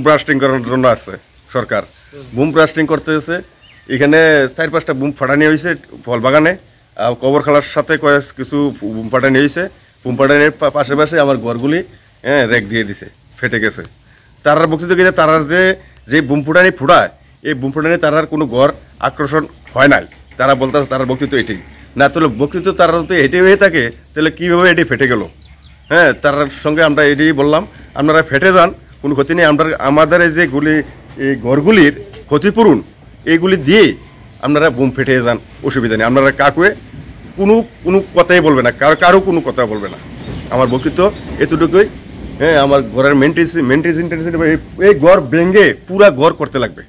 Blasting করার জন্য আসছে সরকার, বুম ব্লাস্টিং করতেছে। এখানে 4-5টা বুম ফাটানি হয়েছে ফল বাগানে, কবর খালার সাথে কিছু বুম ফাটানি হয়েছে। বুম ফাটানির পাশে পাশে আমার ঘরগুলি রেক দিয়ে দিছে, ফেটে গেছে। তারার বক্তৃতা গেছে তারার যে বুম ফুটানি ফুটায়, এই বুম ফুটানি তারার কোনো ঘর আকর্ষণ হয় নাই। তারা বলতেছে তারার বক্তৃতা এটাই না, তাহলে বক্তৃতা তারা যদি এটাই হয়ে থাকে তাহলে কীভাবে এটি ফেটে গেল? তার সঙ্গে আমরা এটাই বললাম, আপনারা ফেটে যান, কোনো ক্ষতি নেই। আমাদের এই ঘরগুলির ক্ষতিপূরণ এইগুলি দিয়ে আপনারা বুম ফেটে যান, অসুবিধা নেই। আপনারা কাকুয়ে কোনো কথাই বলবে না, কারো কোনো কথা বলবে না। আমার বক্তৃতা এতটুকুই। আমার ঘরের মেনটেন্স এই ঘর ভেঙে পুরা ঘর করতে লাগবে।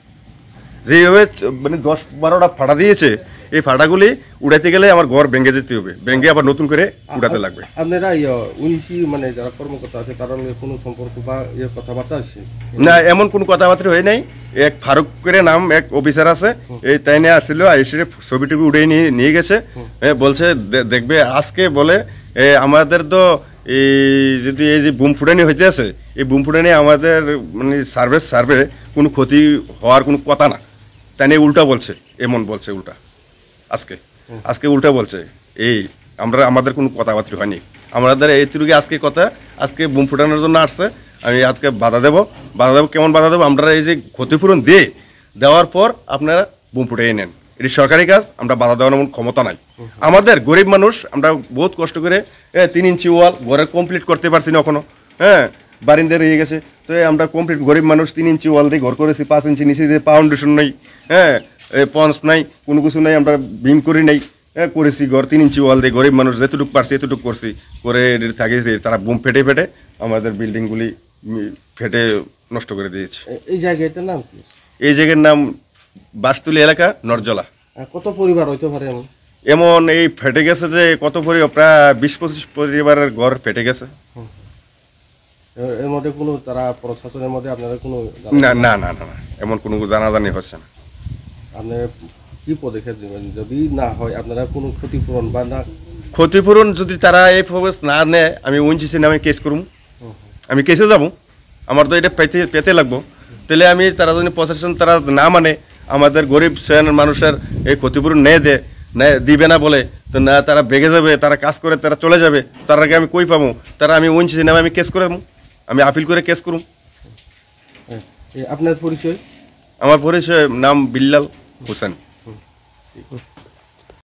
যেভাবে মানে 10-12টা ফাটা দিয়েছে, এই ফাটাগুলি উড়াইতে গেলে আমার ঘর ভেঙে যেতে হবে, ভেঙে আবার নতুন করে উড়াতে লাগবে। আপনারা মানে যারা কর্মকর্তা আছে তার কোনো সম্পর্ক বা কথাবার্তা আছে না? এমন কোনো কথাবার্তা হয় নাই। এক ফারুক করে নাম এক অফিসার আছে, এই তাই নিয়ে আসছিল, এসে ছবি টবি উড়ে নিয়ে গেছে। বলছে দেখবে আজকে বলে আমাদের তো যদি এই যে বুম ফুটানি হইতে আছে, এই বুম ফুটানি আমাদের মানে সার্ভে কোনো ক্ষতি হওয়ার কোনো কথা না। তাই নিয়ে উল্টা বলছে, এমন বলছে উল্টা। আজকে উল্টা বলছে। আমাদের কোনো কথাবার্তা হয়নি। আমাদের এইটুকু আজকে বুম ফুটানোর জন্য আসছে। আমি আজকে বাধা দেবো। কেমন বাধা দেবো? আমরা এই যে ক্ষতিপূরণ দেওয়ার পর আপনারা বুম ফুটাই নেন, এটি সরকারি কাজ। আমরা বাধা দেওয়ার এমন ক্ষমতা নাই। আমাদের গরিব মানুষ, আমরা বহুত কষ্ট করে 3 ইঞ্চি ওয়াল ঘরে কমপ্লিট করতে পারছি না এখনো। বারিন্দা রয়ে গেছে, তো আমরা কমপ্লিট গরিব মানুষ 3 ইঞ্চি ওয়াল দিয়ে ঘর করেছি। 5 ইঞ্চি নিচে দিয়ে ফাউন্ডেশন নেই, পঞ্চ নাই, কোনো কিছু নাই, আমরা ভীম করি নাই, করেছি ঘর 3 ইঞ্চি ওয়াল দিয়ে। গরিব মানুষ যেটুকু পারছি এতটুকু করছি, করে থাকিয়েছি। তারা বুম ফেটে আমাদের বিল্ডিংগুলি ফেটে নষ্ট করে দিয়েছে। এই জায়গাটার নাম কি? এই জায়গার নাম বাসতুলি এলাকা, নরজলা। কত পরিবার হইতে পারে এমন এই ফেটে গেছে? যে কত পরিবার, প্রায় 20-25 পরিবারের ঘর ফেটে গেছে। এর মধ্যে কোনো তারা প্রশাসনের মধ্যে আপনাদের কোনো না, এমন কোনো জানাজানি হচ্ছে না। আপনি কি পদক্ষেপ নেবেন যদি না হয়? আপনারা কোনো ক্ষতিপূরণ বা না, ক্ষতিপূরণ যদি তারা এই প্রবেশ না নেয়, আমি ওএনজিসি নামে কেস করব। আমি কেসে যাব, আমার তো এটা পেতে লাগবো। তাহলে আমি তারা যদি প্রশাসন তারা না মানে, আমাদের গরিব শ্রেণীর মানুষের এই ক্ষতিপূরণ দিবে না বলে, তো না তারা বেগে যাবে, তারা কাজ করে তারা চলে যাবে, তার আগে আমি কই পাবো? তারা আমি ওএনজিসি নামে আমি কেস করে আমি আপিল করে কেস করুম। আপনার পরিচয়? আমার পরিচয় নাম বিল্লাল হোসেন।